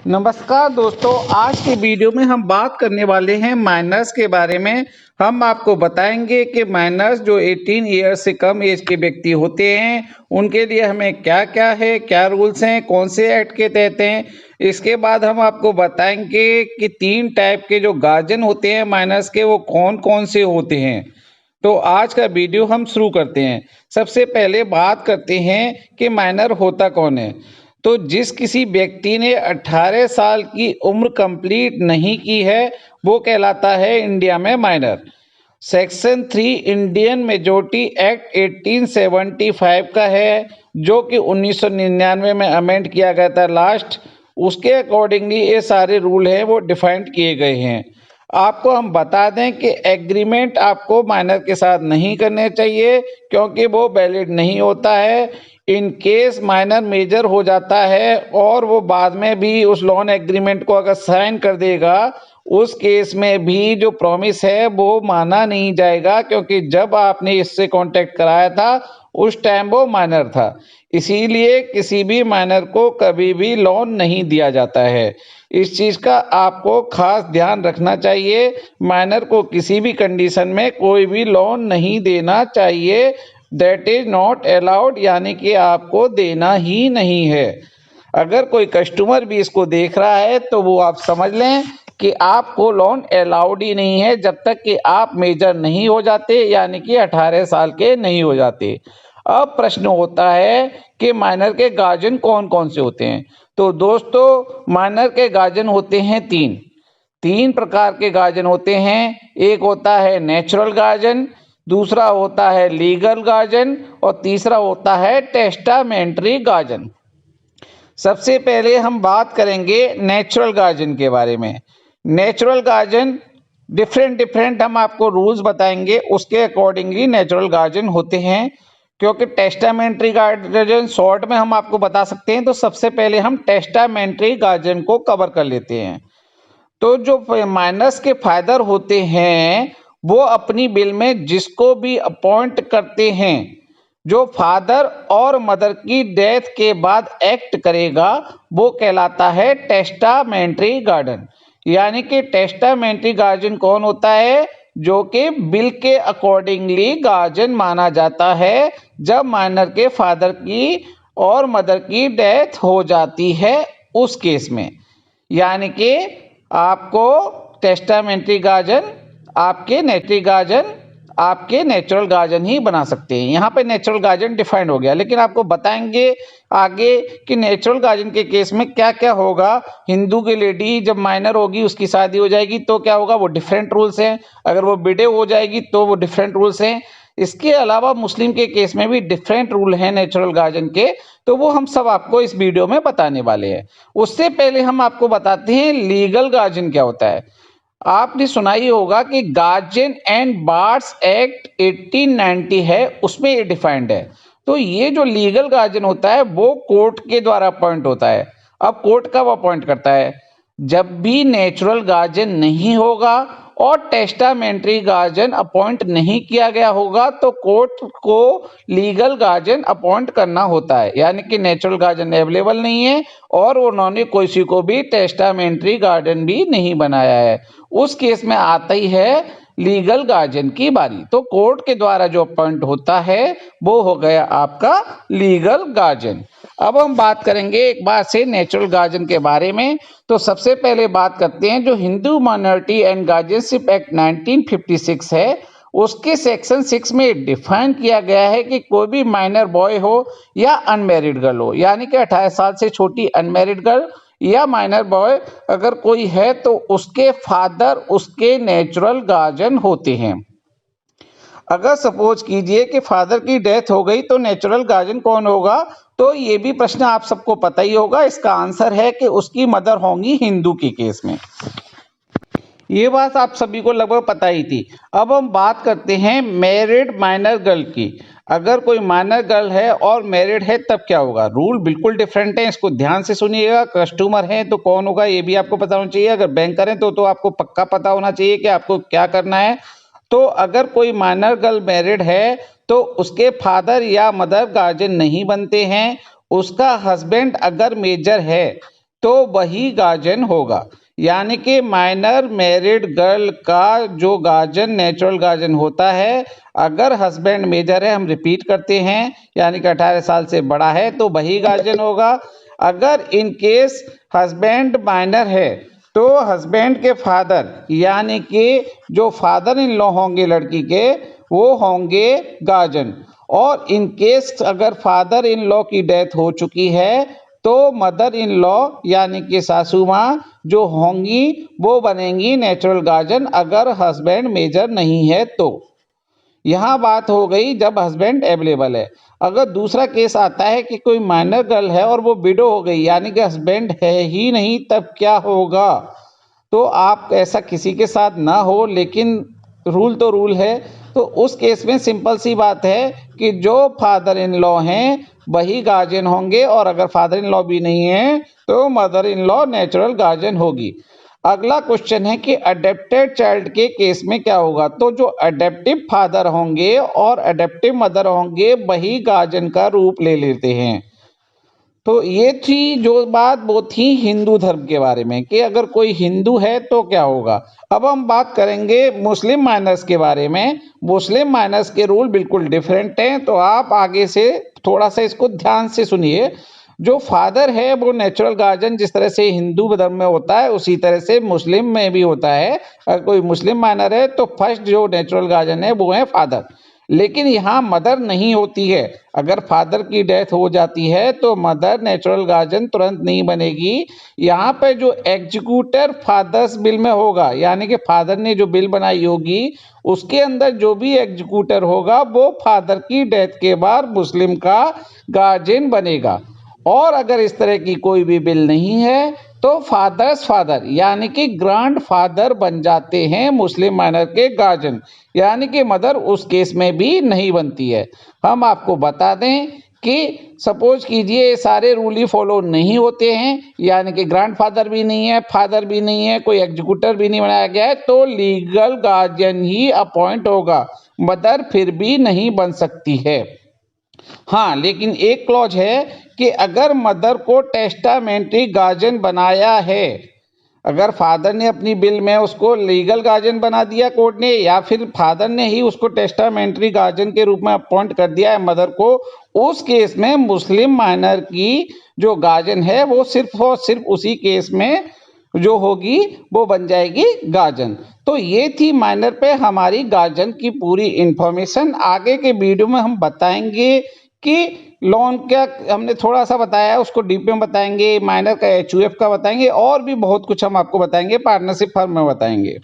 नमस्कार दोस्तों, आज की वीडियो में हम बात करने वाले हैं माइनर्स के बारे में। हम आपको बताएंगे कि माइनर्स जो 18 ईयर से कम एज के व्यक्ति होते हैं उनके लिए हमें क्या क्या है, क्या रूल्स हैं, कौन से एक्ट के तहत हैं। इसके बाद हम आपको बताएंगे कि 3 टाइप के जो गार्जियन होते हैं माइनर्स के वो कौन कौन से होते हैं। तो आज का वीडियो हम शुरू करते हैं। सबसे पहले बात करते हैं कि माइनर होता कौन है। तो जिस किसी व्यक्ति ने 18 साल की उम्र कंप्लीट नहीं की है वो कहलाता है इंडिया में minor. Section 3 Indian majority act 1875 का है, जो कि 1999 में अमेंड किया गया था लास्ट। उसके अकॉर्डिंगली ये सारे रूल हैं वो डिफाइंड किए गए हैं। आपको हम बता दें कि एग्रीमेंट आपको माइनर के साथ नहीं करने चाहिए क्योंकि वो वैलिड नहीं होता है। इन केस माइनर मेजर हो जाता है और वो बाद में भी उस लोन एग्रीमेंट को अगर साइन कर देगा, उस केस में भी जो प्रॉमिस है वो माना नहीं जाएगा, क्योंकि जब आपने इससे कांटेक्ट कराया था उस टाइम वो माइनर था। इसीलिए किसी भी माइनर को कभी भी लोन नहीं दिया जाता है। इस चीज़ का आपको खास ध्यान रखना चाहिए। माइनर को किसी भी कंडीशन में कोई भी लोन नहीं देना चाहिए। दैट इज नॉट अलाउड, यानी कि आपको देना ही नहीं है। अगर कोई कस्टमर भी इसको देख रहा है तो वो आप समझ लें कि आपको लोन अलाउड ही नहीं है जब तक कि आप मेजर नहीं हो जाते, यानी कि 18 साल के नहीं हो जाते। अब प्रश्न होता है कि माइनर के गार्जियन कौन कौन से होते हैं। तो दोस्तों, माइनर के गार्जियन होते हैं तीन प्रकार के गार्जियन होते हैं। एक होता है नेचुरल गार्जियन, दूसरा होता है लीगल गार्जियन और तीसरा होता है टेस्टामेंट्री गार्जियन। सबसे पहले हम बात करेंगे नेचुरल गार्जियन के बारे में। नेचुरल गार्जियन डिफरेंट हम आपको रूल्स बताएंगे, उसके अकॉर्डिंगली नेचुरल गार्जियन होते हैं। क्योंकि टेस्टामेंट्री गार्जियन शॉर्ट में हम आपको बता सकते हैं, तो सबसे पहले हम टेस्टामेंट्री गार्जियन को कवर कर लेते हैं। तो जो माइनर्स के फादर होते हैं वो अपनी विल में जिसको भी अपॉइंट करते हैं, जो फादर और मदर की डेथ के बाद एक्ट करेगा वो कहलाता है टेस्टामेंट्री गार्जियन। यानी कि टेस्टामेंट्री गार्जियन कौन होता है? जो कि बिल के अकॉर्डिंगली गार्जियन माना जाता है जब माइनर के फादर की और मदर की डेथ हो जाती है उस केस में। यानी कि आपको टेस्टामेंट्री गार्जियन आपके नेचुरल गार्जियन ही बना सकते हैं। यहाँ पे नेचुरल गार्जियन डिफाइंड हो गया, लेकिन आपको बताएंगे आगे कि नेचुरल गार्जियन के केस में क्या क्या होगा। हिंदू की लेडी जब माइनर होगी, उसकी शादी हो जाएगी तो क्या होगा, वो डिफरेंट रूल्स हैं। अगर वो विडो हो जाएगी तो वो डिफरेंट रूल्स हैं। इसके अलावा मुस्लिम के केस में भी डिफरेंट रूल हैं नेचुरल गार्जियन के, तो वो हम सब आपको इस वीडियो में बताने वाले हैं। उससे पहले हम आपको बताते हैं लीगल गार्जियन क्या होता है। आपने सुना ही होगा कि गार्जियन एंड वार्ड्स एक्ट 1890 है, उसमें ये डिफाइंड है। तो ये जो लीगल गार्जियन होता है वो कोर्ट के द्वारा अपॉइंट होता है। अब कोर्ट कब अपॉइंट करता है? जब भी नेचुरल गार्जियन नहीं होगा और टेस्टामेंट्री गार्जियन अपॉइंट नहीं किया गया होगा तो कोर्ट को लीगल गार्जियन अपॉइंट करना होता है। यानी कि नेचुरल गार्जियन अवेलेबल नहीं है और उन्होंने किसी को भी टेस्टामेंट्री गार्जियन भी नहीं बनाया है, उस केस में आता ही है लीगल गार्जियन की बारी। तो कोर्ट के द्वारा जो अपॉइंट होता है वो हो गया आपका लीगल गार्जियन। अब हम बात करेंगे एक बार से नेचुरल गार्जियन के बारे में। तो सबसे पहले बात करते हैं जो Hindu minority and guardianship act 1956 है, उसके सेक्शन 6 में डिफाइन किया गया है कि कोई भी माइनर बॉय हो या अनमैरिड गर्ल हो, यानी कि 18 साल से छोटी अनमैरिड गर्ल या माइनर बॉय अगर कोई है तो उसके फादर उसके नेचुरल गार्जियन होते हैं। अगर सपोज कीजिए कि फादर की डेथ हो गई तो नेचुरल गार्जियन कौन होगा? तो ये भी प्रश्न आप सबको पता ही होगा। इसका आंसर है कि उसकी मदर होंगी हिंदू के केस में। ये बात आप सभी को लगभग पता ही थी। अब हम बात करते हैं मैरिड माइनर गर्ल की। अगर कोई माइनर गर्ल है और मैरिड है तब क्या होगा? रूल बिल्कुल डिफरेंट है, इसको ध्यान से सुनिएगा। कस्टमर है तो कौन होगा ये भी आपको पता होना चाहिए। अगर बैंकर है तो आपको पक्का पता होना चाहिए कि आपको क्या करना है। तो अगर कोई माइनर गर्ल मैरिड है तो उसके फादर या मदर गार्जियन नहीं बनते हैं। उसका हस्बैंड अगर मेजर है तो वही गार्जियन होगा। यानी कि माइनर मैरिड गर्ल का जो गार्जियन नेचुरल गार्जियन होता है, अगर हस्बैंड मेजर है, हम रिपीट करते हैं, यानी कि 18 साल से बड़ा है तो वही गार्जियन होगा। अगर इन केस हस्बैंड माइनर है तो हस्बैंड के फादर यानी कि जो फादर इन लॉ होंगे लड़की के, वो होंगे गार्जियन। और इन केस अगर फादर इन लॉ की डेथ हो चुकी है तो मदर इन लॉ यानी कि सासू माँ जो होंगी वो बनेंगी नेचुरल गार्जियन, अगर हस्बैंड मेजर नहीं है तो। यहाँ बात हो गई जब हस्बैंड अवेलेबल है। अगर दूसरा केस आता है कि कोई माइनर गर्ल है और वो विडो हो गई यानी कि हस्बैंड है ही नहीं, तब क्या होगा? तो आप ऐसा किसी के साथ ना हो, लेकिन रूल तो रूल है। तो उस केस में सिंपल सी बात है कि जो फादर इन लॉ हैं वही गार्जियन होंगे, और अगर फादर इन लॉ भी नहीं है तो mother in law natural guardian होगी। अगला क्वेश्चन है कि अडेप्टेड चाइल्ड के केस में क्या होगा? तो जो अडेप्टिव फादर होंगे और अडेप्टिव मदर होंगे वही गार्जियन का रूप ले लेते हैं। तो ये थी जो बात, वो थी हिंदू धर्म के बारे में कि अगर कोई हिंदू है तो क्या होगा। अब हम बात करेंगे मुस्लिम माइनर्स के बारे में। मुस्लिम माइनर्स के रूल बिल्कुल डिफरेंट हैं, तो आप आगे से थोड़ा सा इसको ध्यान से सुनिए। जो फादर है वो नेचुरल गार्जियन जिस तरह से हिंदू धर्म में होता है उसी तरह से मुस्लिम में भी होता है। अगर कोई मुस्लिम माइनर है तो फर्स्ट जो नेचुरल गार्जियन है वो है फादर। लेकिन यहाँ मदर नहीं होती है। अगर फादर की डेथ हो जाती है तो मदर नेचुरल गार्जियन तुरंत नहीं बनेगी। यहाँ पे जो एग्जीक्यूटर फादर्स बिल में होगा, यानी कि फादर ने जो बिल बनाई होगी उसके अंदर जो भी एग्जीक्यूटर होगा वो फादर की डेथ के बाद मुस्लिम का गार्जियन बनेगा। और अगर इस तरह की कोई भी बिल नहीं है तो फादर्स फादर यानी कि ग्रैंड फादर बन जाते हैं मुस्लिम माइनर के गार्जियन, यानी कि मदर उस केस में भी नहीं बनती है। हम आपको बता दें कि सपोज कीजिए सारे रूल ही फॉलो नहीं होते हैं, यानी कि ग्रैंड फादर भी नहीं है, फादर भी नहीं है, कोई एग्जीक्यूटर भी नहीं बनाया गया है, तो लीगल गार्जियन ही अपॉइंट होगा, मदर फिर भी नहीं बन सकती है। हाँ, लेकिन एक क्लॉज है कि अगर मदर को टेस्टामेंट्री गार्जियन बनाया है, अगर फादर ने अपनी बिल में उसको लीगल गार्जियन बना दिया कोर्ट ने, या फिर फादर ने ही उसको टेस्टामेंट्री गार्जियन के रूप में अपॉइंट कर दिया है मदर को, उस केस में मुस्लिम माइनर की जो गार्जियन है वो सिर्फ और सिर्फ उसी केस में जो होगी वो बन जाएगी गार्जियन। तो ये थी माइनर पे हमारी गार्जियन की पूरी इंफॉर्मेशन। आगे के वीडियो में हम बताएंगे कि लोन क्या हमने थोड़ा सा बताया है उसको डीप में बताएंगे, माइनर का एचयूएफ का बताएंगे, और भी बहुत कुछ हम आपको बताएंगे, पार्टनरशिप फर्म में बताएंगे।